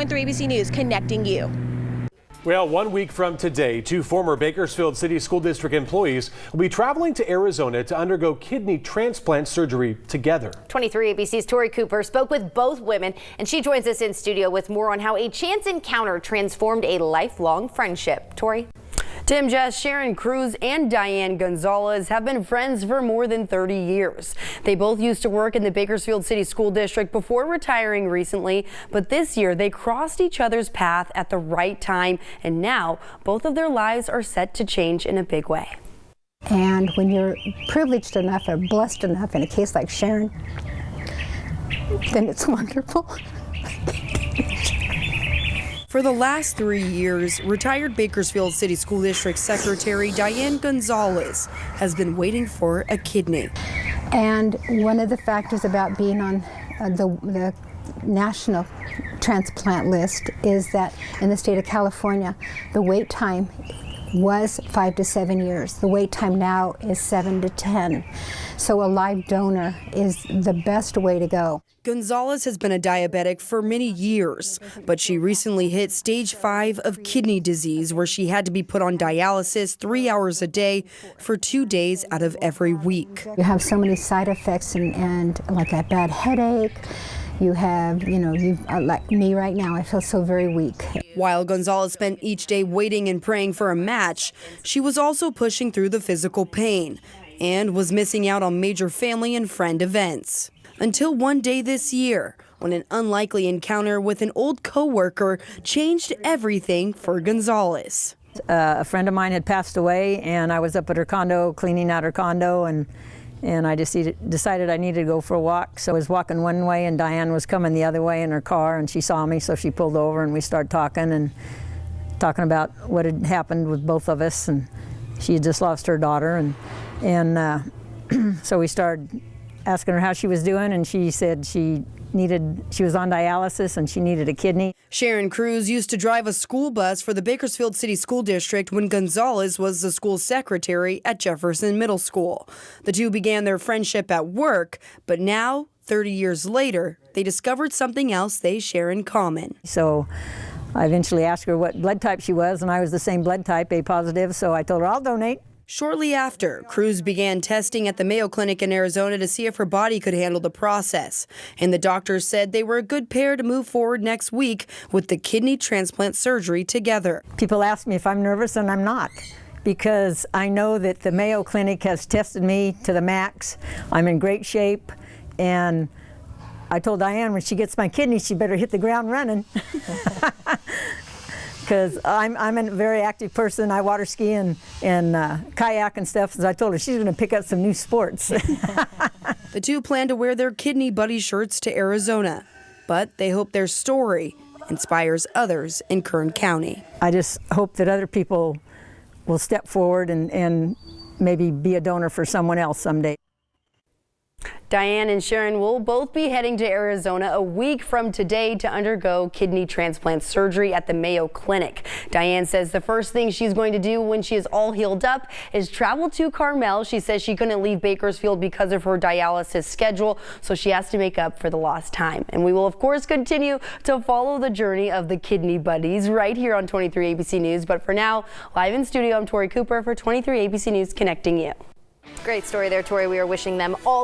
23 ABC News, connecting you. Well, 1 week from today, 2 former Bakersfield City School District employees will be traveling to Arizona to undergo kidney transplant surgery together. 23 ABC's Tori Cooper spoke with both women, and she joins us in studio with more on how a chance encounter transformed a lifelong friendship. Tori? Tim, Jess, Sharon Cruz and Diane Gonzalez have been friends for more than 30 years. They both used to work in the Bakersfield City School District before retiring recently, but this year they crossed each other's path at the right time, and now both of their lives are set to change in a big way. And when you're privileged enough or blessed enough, in a case like Sharon, then it's wonderful. For the last 3 years, retired Bakersfield City School District Secretary Diane Gonzalez has been waiting for a kidney. And one of the factors about being on the national transplant list is that in the state of California, the wait time was 5 to 7 years. The wait time now is 7 to 10. So a live donor is the best way to go. Gonzalez has been a diabetic for many years, but she recently hit stage 5 of kidney disease, where she had to be put on dialysis 3 hours a day for 2 days out of every week. You have so many side effects and like a bad headache. You have, like me right now, I feel so very weak. While Gonzalez spent each day waiting and praying for a match, she was also pushing through the physical pain and was missing out on major family and friend events. Until one day this year, when an unlikely encounter with an old coworker changed everything for Gonzalez. A friend of mine had passed away, and I was up at her condo, cleaning out her condo, and I just decided I needed to go for a walk. So I was walking one way, and Diane was coming the other way in her car, and she saw me, so she pulled over, and we started talking about what had happened with both of us, and she had just lost her daughter, and so we started asking her how she was doing, and she said she was on dialysis and she needed a kidney. Sharon Cruz used to drive a school bus for the Bakersfield City School District when Gonzalez was the school secretary at Jefferson Middle School. The two began their friendship at work, but now, 30 years later, they discovered something else they share in common. So I eventually asked her what blood type she was, and I was the same blood type, A positive, so I told her I'll donate. Shortly after, Cruz began testing at the Mayo Clinic in Arizona to see if her body could handle the process. And the doctors said they were a good pair to move forward next week with the kidney transplant surgery together. People ask me if I'm nervous, and I'm not, because I know that the Mayo Clinic has tested me to the max. I'm in great shape, and I told Diane when she gets my kidney, she better hit the ground running. Because I'm a very active person. I water ski and kayak and stuff. So I told her she's going to pick up some new sports. The two plan to wear their kidney buddy shirts to Arizona, but they hope their story inspires others in Kern County. I just hope that other people will step forward and maybe be a donor for someone else someday. Diane and Sharon will both be heading to Arizona a week from today to undergo kidney transplant surgery at the Mayo Clinic. Diane says the first thing she's going to do when she is all healed up is travel to Carmel. She says she couldn't leave Bakersfield because of her dialysis schedule, so she has to make up for the lost time. And we will, of course, continue to follow the journey of the kidney buddies right here on 23 ABC News. But for now, live in studio, I'm Tori Cooper for 23 ABC News, connecting you. Great story there, Tori. We are wishing them all the